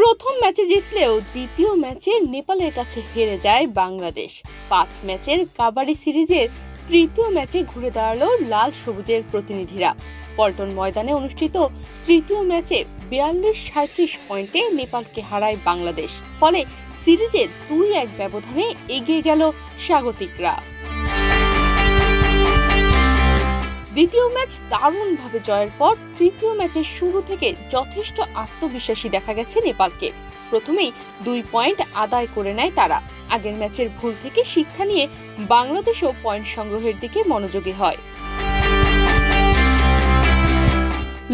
প্রথম ম্যাচে জিতলেও দ্বিতীয় ম্যাচে নেপালের কাছে হেরে যায় বাংলাদেশ। 5 ম্যাচের কাবাডি সিরিজের তৃতীয় ম্যাচে ঘুরে দাঁড়ালো লাল সবুজের প্রতিনিধিরা। পল্টন ময়দানে অনুষ্ঠিত তৃতীয় ম্যাচে 42-37 পয়েন্টে নেপালকে হারায় বাংলাদেশ। ফলে সিরিজে 2-1 ব্যবধানে এগিয়ে গেল স্বাগতিকরা। দ্বিতীয় ম্যাচ দারুণভাবে জয়ের পর তৃতীয় ম্যাচের শুরু থেকে যথেষ্ট আত্মবিশ্বাসী দেখা গেছে নেপালকে। প্রথমেই 2 পয়েন্ট আদায় করে নেয় তারা। আগের ম্যাচের ভুল থেকে শিক্ষা নিয়ে বাংলাদেশও পয়েন্ট সংগ্রহের দিকে মনোযোগী হয়।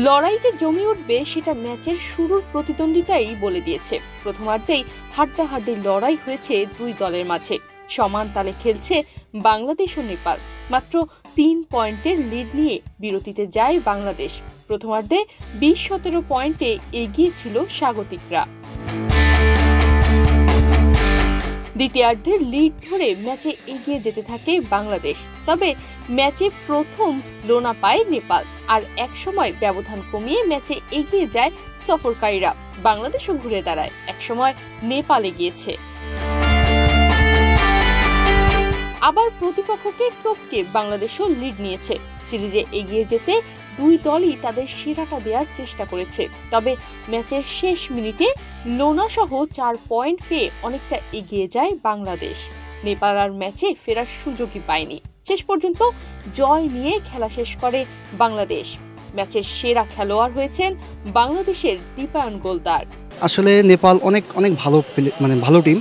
লড়াই যে জমে উঠবে সেটা ম্যাচের শুরুর প্রতিদ্বন্দ্বিতাই বলে দিয়েছে। প্রথমার্ধেই হাড্ডাহাড্ডি লড়াই হয়েছে দুই দলের মাঝে। সমান তালে খেলছে বাংলাদেশ ও নেপাল। মাত্র 3 পয়েন্টের লিড নিয়ে বিরতিতে যায় বাংলাদেশ। প্রথমার্ধে 20-17 পয়েন্টে এগিয়ে ছিল স্বাগতিকরা। দ্বিতীয়ার্ধের লিড ধরে ম্যাচে এগিয়ে যেতে থাকে বাংলাদেশ। তবে ম্যাচে প্রথম লোনা পায় নেপাল, আর একসময় ব্যবধান কমিয়ে ম্যাচে এগিয়ে যায় সফরকারীরা। বাংলাদেশও ঘুরে দাঁড়ায়। একসময় নেপাল এগিয়েছে, আবার প্রতিপক্ষকে টপকে বাংলাদেশও লিড নিয়েছে। সিরিজে এগিয়ে যেতে দুই দলই তাদের সেরাটা দেওয়ার চেষ্টা করেছে। তবে ম্যাচের শেষ মিনিটে লোনা সহ 4 পয়েন্ট পেয়ে অনেকটা এগিয়ে যায় বাংলাদেশ। নেপাল আর ম্যাচে ফেরার সুযোগই পায়নি। শেষ পর্যন্ত জয় নিয়ে খেলা শেষ করে বাংলাদেশ। ম্যাচের সেরা খেলোয়াড় হয়েছেন বাংলাদেশের দীপায়ন গোলদার। আসলে নেপাল অনেক অনেক ভালো টিম।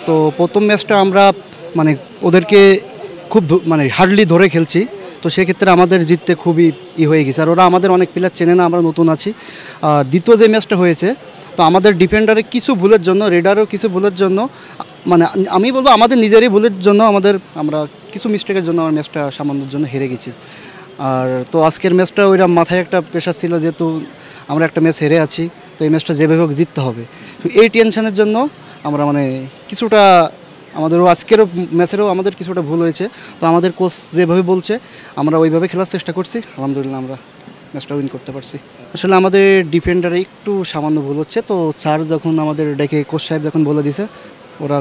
তো প্রথম ম্যাচটা আমরা ওদেরকে খুব হার্ডলি ধরে খেলছি। তো সেক্ষেত্রে আমাদের জিততে খুবই হয়ে গেছে। আর ওরা আমাদের অনেক প্লেয়ার চেনে না, আমরা নতুন আছি। আর দ্বিতীয় যে ম্যাচটা হয়েছে, তো আমাদের ডিফেন্ডারের কিছু ভুলের জন্য, রেডারও কিছু ভুলের জন্য, আমি বলবো আমাদের নিজেরই ভুলের জন্য, আমরা কিছু মিস্টেকের জন্য আমার ম্যাচটা সামান্যর জন্য হেরে গেছি। আর তো আজকের ম্যাচটা ওইরা মাথায় একটা প্রেশার ছিল, যেহেতু আমরা একটা ম্যাচ হেরে আছি, তো এই ম্যাচটা যেভাবে হোক জিততে হবে। তো এই টেনশনের জন্য আমরা কিছুটা আমাদেরও আজকেরও ম্যাচেরও আমাদের কিছুটা ভুল হয়েছে। তো আমাদের কোচ যেভাবে বলছে আমরা ওইভাবে খেলার চেষ্টা করছি। আলহামদুলিল্লাহ আমরা ম্যাচটা উইন করতে পারছি। আসলে আমাদের ডিফেন্ডারে একটু সামান্য ভুল হচ্ছে। তো স্যার যখন আমাদের ডেকে কোচ সাহেব যখন বলে দিছে, ওরা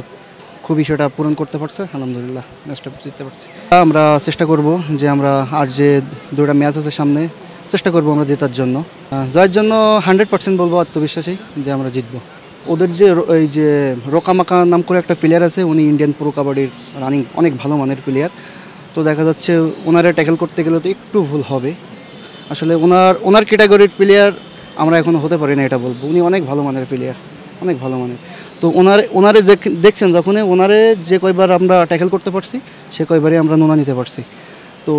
খুবই সেটা পূরণ করতে পারছে। আলহামদুলিল্লাহ ম্যাচটা জিততে পারছি। আমরা চেষ্টা করব যে আমরা আর যে 2টা ম্যাচ আছে সামনে, চেষ্টা করব আমরা জেতার জন্য। জয়ের জন্য 100% বলবো আত্মবিশ্বাসী যে আমরা জিতবো। ওদের যে রোকামাকা নাম করে একটা প্লেয়ার আছে, উনি ইন্ডিয়ান প্রো কাবাডির রানিং অনেক ভালো মানের প্লেয়ার। তো দেখা যাচ্ছে ওনারা ট্যাকেল করতে গেলে তো একটু ভুল হবে। আসলে ওনার ক্যাটাগরির প্লেয়ার আমরা এখনও হতে পারি না, এটা বলবো। উনি অনেক ভালো মানের প্লেয়ার, অনেক ভালো মানের। তো ওনারে দেখছেন যখন ওনারে যে কয়বার আমরা ট্যাকেল করতে পারছি, সে কয়বারই আমরা নোনা নিতে পারছি। তো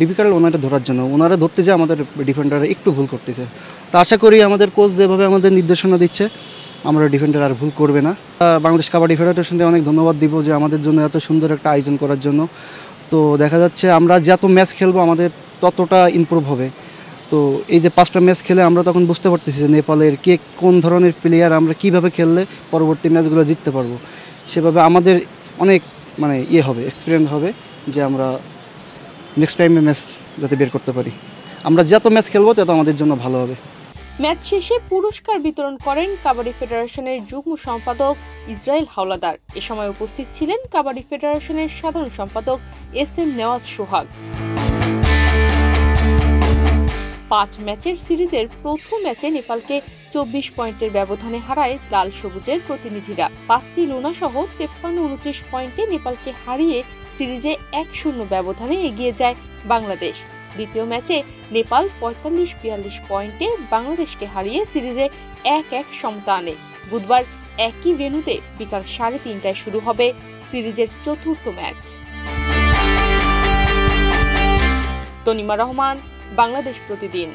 ডিফিকাল্ট ওনারা ধরার জন্য, ওনারা ধরতে যে আমাদের ডিফেন্ডাররা একটু ভুল করতেছে। তো আশা করি আমাদের কোচ যেভাবে আমাদের নির্দেশনা দিচ্ছে, আমরা ডিফেন্ডার আর ভুল করবে না। বাংলাদেশ কাবাডি ফেডারেশনকে অনেক ধন্যবাদ দিব যে আমাদের জন্য এত সুন্দর একটা আয়োজন করার জন্য। তো দেখা যাচ্ছে আমরা যত ম্যাচ খেলবো আমাদের ততটা ইমপ্রুভ হবে। তো এই যে 5টা ম্যাচ খেলে আমরা তখন বুঝতে পারতেছি যে নেপালের কে কোন ধরনের প্লেয়ার, আমরা কিভাবে খেললে পরবর্তী ম্যাচগুলো জিততে পারবো। সেভাবে আমাদের অনেক হবে, এক্সপিরিয়েন্স হবে যে আমরা নেক্সট টাইমে ম্যাচ যাতে বের করতে পারি। আমরা যত ম্যাচ খেলবো তত আমাদের জন্য ভালো হবে। ম্যাচ শেষে পুরস্কার বিতরণ করেন কাবাডি ফেডারেশনের যুগ্ম সম্পাদক ইসরায়েল হাওলাদার। এ সময় উপস্থিত ছিলেন কাবাডি ফেডারেশনের সাধারণ সম্পাদক SM নেওয়াজ সোহাগ। 5 ম্যাচের সিরিজের প্রথম ম্যাচে নেপালকে 24 পয়েন্টের ব্যবধানে হারায় লাল সবুজের প্রতিনিধিরা। 5টি লোনা সহ 53-29 পয়েন্টে নেপালকে হারিয়ে সিরিজে 1-0 ব্যবধানে এগিয়ে যায় বাংলাদেশ। দ্বিতীয় ম্যাচে নেপাল 45-42 পয়েন্টে বাংলাদেশকে হারিয়ে সিরিজে 1-1 সমতা আনে। বুধবার একই ভেন্যুতে বিকাল 3:30টায় শুরু হবে সিরিজের চতুর্থ ম্যাচ। তনিমা রহমান, বাংলাদেশ প্রতিদিন।